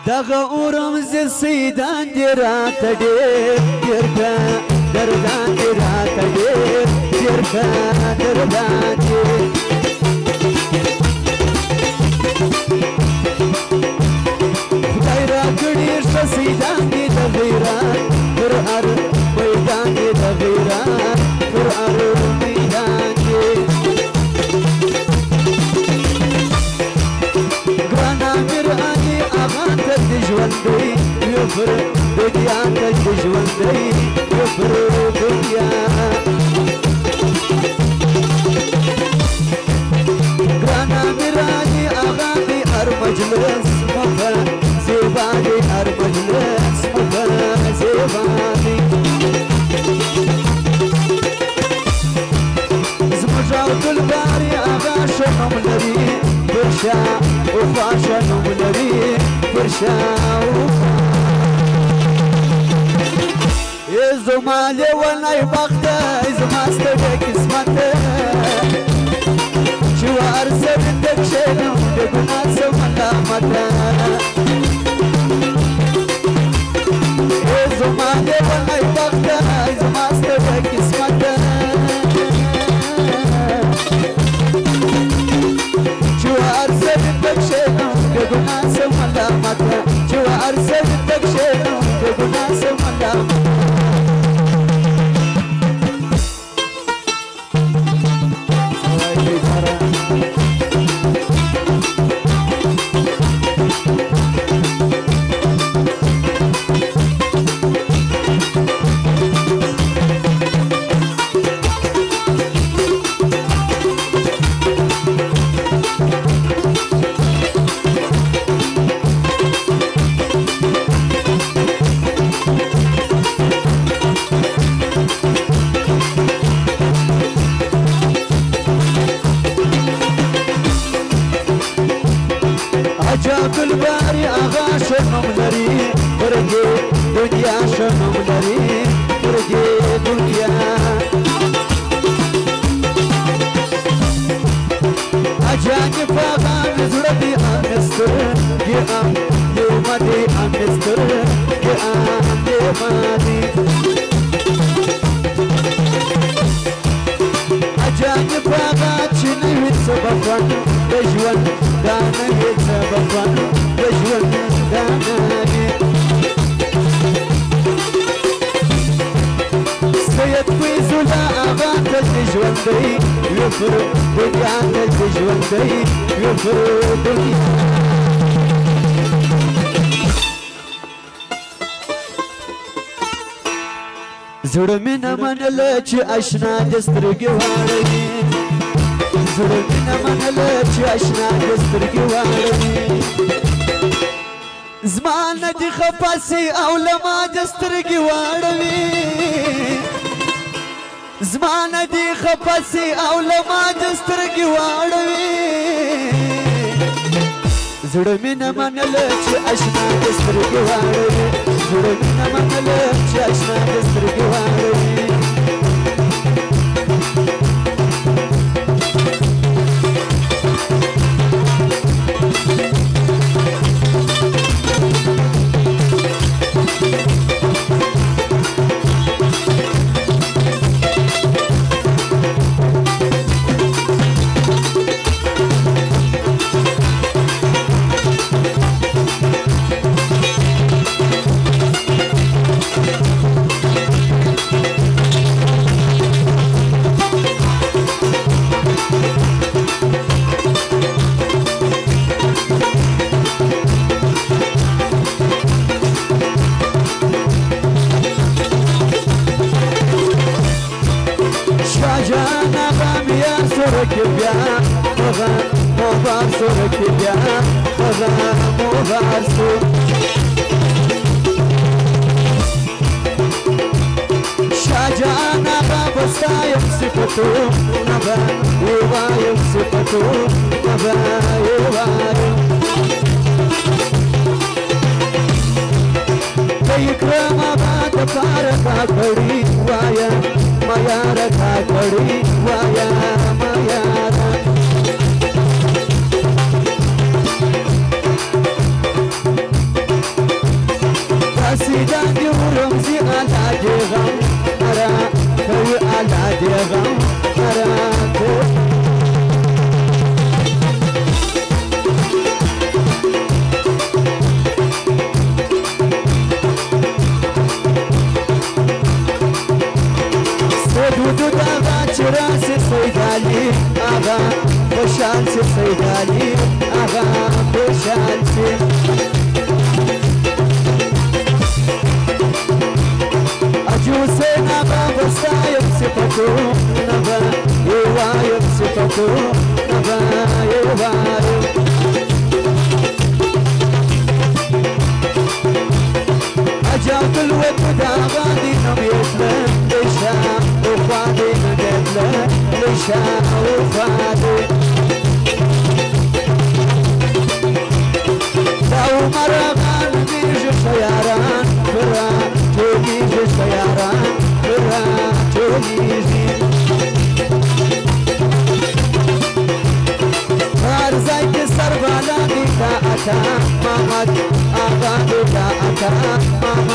دغه اورم ز سیدان دی راته ډېر کا دردان دی راته ډېر کا دردان دی خدای راکړي ښه سیدان دی د غیرت پر هر میدان دی د غیرت پر هر میدان دی ګران امیر علي اغا ته د ژوندۍ یو پر دنیا ته د ژوندۍ یو پر دنیا ګران امیر علي اغا دی هر مجلس مفه زیبا دی هر مجلس مفه زیبا دی زموږ عبدالباري اغا ښه نوم لري پر شا وفا ښه نوم لري پر شا وفا ای زما لیونی بخت ای زما ستړی قسمت چې وهر څه ورته کښېنم د ګناه څه ملامت ای زما لیونی بخت ای زما ستړی قسمت چې وهر څه ورته کښېنم د ګناه څه ملامت چې وهر څه ورته کښېنم د ګناه څه ملامت عبدالباري اغا ښه نوم لري پر دې دنیا ښه نوم لري پر دې دنیا اجانب اغا مې زړه دې انستر دې ام لیوما دې انستر دې ام لیوما دې اجانب اغا چې نه وي څه به خوند د ژوند دا نه وي څه به خوند د ژوند دا نه وي سید فیض الله اغا تل د ژوندۍ وي پر دنیا تل د ژوندۍ وي پر دنیا زړه مې نه منله چې اشنا د سترګې واړوي زړه مې نه منله چې اشنا د سترګې واړوي زما نه دي خفه سي او له ما د سترګې واړوي زما نه دي خفه سي او له ما د سترګې واړوي زړه مې نه منله چې اشنا د سترګې واړوي زړه مې نه منله چې اشنا د سترګې واړوي شاهجهان آقا بستایم صفتو نبا ووایم صفتو نبا ووایم اکرام آقا دپاره کا کړي وایا ما یار کا کړي وایا ما یار تو نبای باری عجب الود داغاني نميتله ليشا وفادي نقتله ليشا وفادي لو مرغان بيجي سياران برا توجيجي سياران برا توجيجي زيك السربالاني كاكا مامد آغاني كاكا مامد